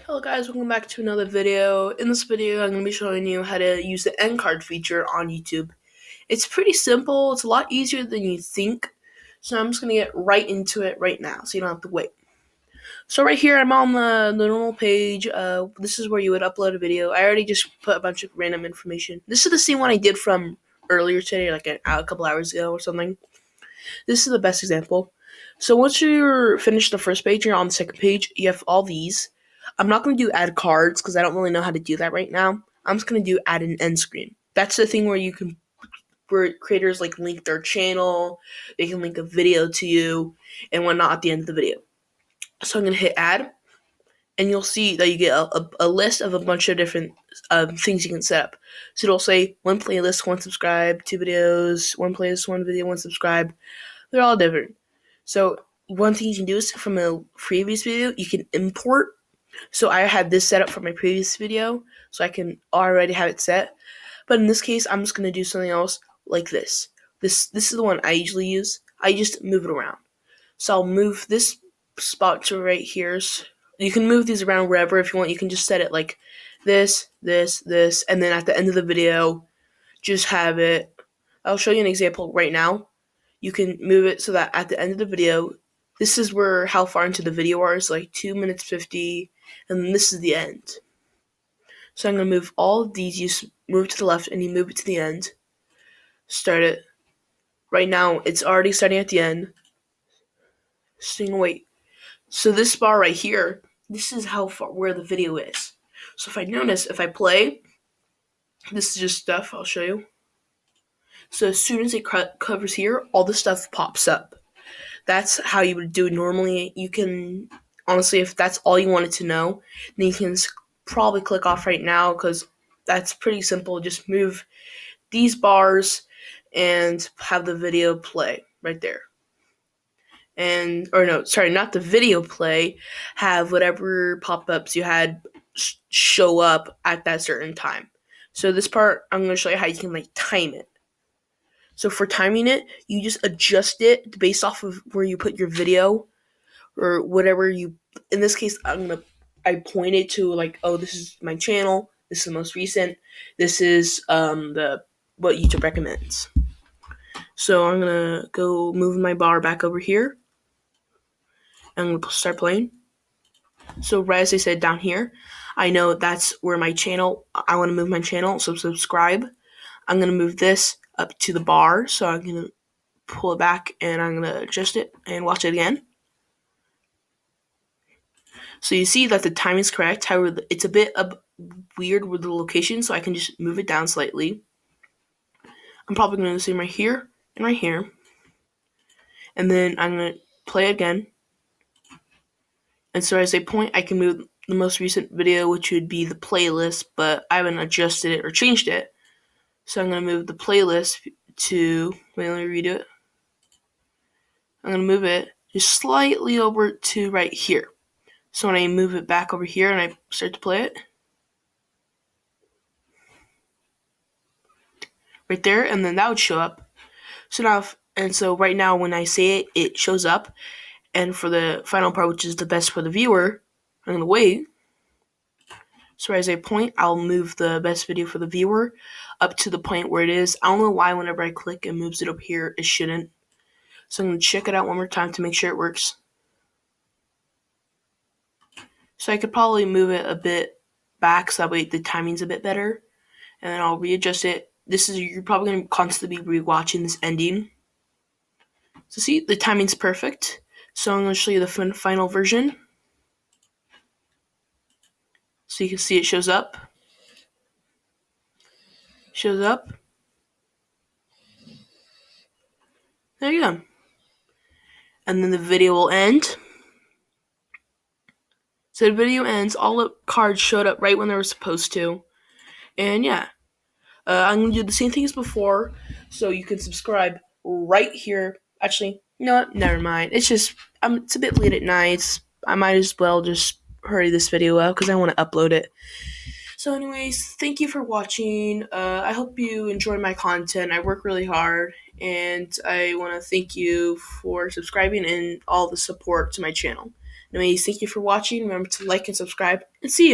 Hello guys, welcome back to another video. In this video, I'm going to be showing you how to use the end card feature on YouTube. It's pretty simple, it's a lot easier than you think, so I'm just going to get right into it right now, so you don't have to wait. So right here, I'm on the normal page. This is where you would upload a video. I already just put a bunch of random information. This is the same one I did from earlier today, like a couple hours ago or something. This is the best example. So once you're finished the first page, you're on the second page, you have all these. I'm not going to do add cards because I don't really know how to do that right now. I'm just going to do add an end screen. That's the thing where creators like link their channel, they can link a video to you and whatnot at the end of the video. So I'm going to hit add, and you'll see that you get a list of a bunch of different things you can set up. So it'll say one playlist, one subscribe, two videos, one playlist, one video, one subscribe. They're all different. So one thing you can do is from a previous video, you can import. So I had this set up for my previous video, so I can already have it set. But in this case, I'm just going to do something else like this. This is the one I usually use. I just move it around. So I'll move this spot to right here. You can move these around wherever if you want. You can just set it like this, and then at the end of the video, just have it. I'll show you an example right now. You can move it so that at the end of the video, this is where how far into the video are. It's like 2 minutes 50, and then this is the end. So I'm going to move all of these. You move to the left, and you move it to the end. Start it. Right now, it's already starting at the end. So you can wait. So this bar right here, this is how far where the video is. So if I play, this is just stuff. I'll show you. So as soon as it covers here, all the stuff pops up. That's how you would do it normally. You can, honestly, if that's all you wanted to know, then you can probably click off right now because that's pretty simple. Just move these bars and have the video play right there. Not the video play, have whatever pop-ups you had show up at that certain time. So this part, I'm going to show you how you can time it. So for timing it, you just adjust it based off of where you put your video or whatever you. In this case, I pointed to this is my channel. This is the most recent. This is what YouTube recommends. So I'm gonna go move my bar back over here. I'm gonna start playing. So right as I said down here, I know that's where my channel. I want to move my channel. So subscribe. I'm gonna move this up to the bar, so I'm going to pull it back and I'm going to adjust it and watch it again. So you see that the timing is correct, however, it's a bit weird with the location, so I can just move it down slightly. I'm probably going to do the same right here and right here. And then I'm going to play again. And so as I point, I can move the most recent video, which would be the playlist, but I haven't adjusted it or changed it. So I'm going to move the playlist to, let me redo it. I'm going to move it just slightly over to right here. So when I move it back over here and I start to play it, right there, and then that would show up. So right now when I say it, it shows up. And for the final part, which is the best for the viewer, I'm going to wait. So as I point, I'll move the best video for the viewer up to the point where it is. I don't know why whenever I click, it moves it up here. It shouldn't. So I'm going to check it out one more time to make sure it works. So I could probably move it a bit back so that way the timing's a bit better. And then I'll readjust it. You're probably going to constantly be rewatching this ending. So see, the timing's perfect. So I'm going to show you the final version. So you can see it shows up. There you go. And then the video will end. So the video ends. All the cards showed up right when they were supposed to. And yeah. I'm going to do the same thing as before. So you can subscribe right here. Actually, no, never mind. It's a bit late at night. I might as well just hurry this video up because I want to upload it. So anyways, thank you for watching. I hope you enjoy my content. I work really hard. And I want to thank you for subscribing and all the support to my channel. Anyways, thank you for watching. Remember to like and subscribe, and see ya.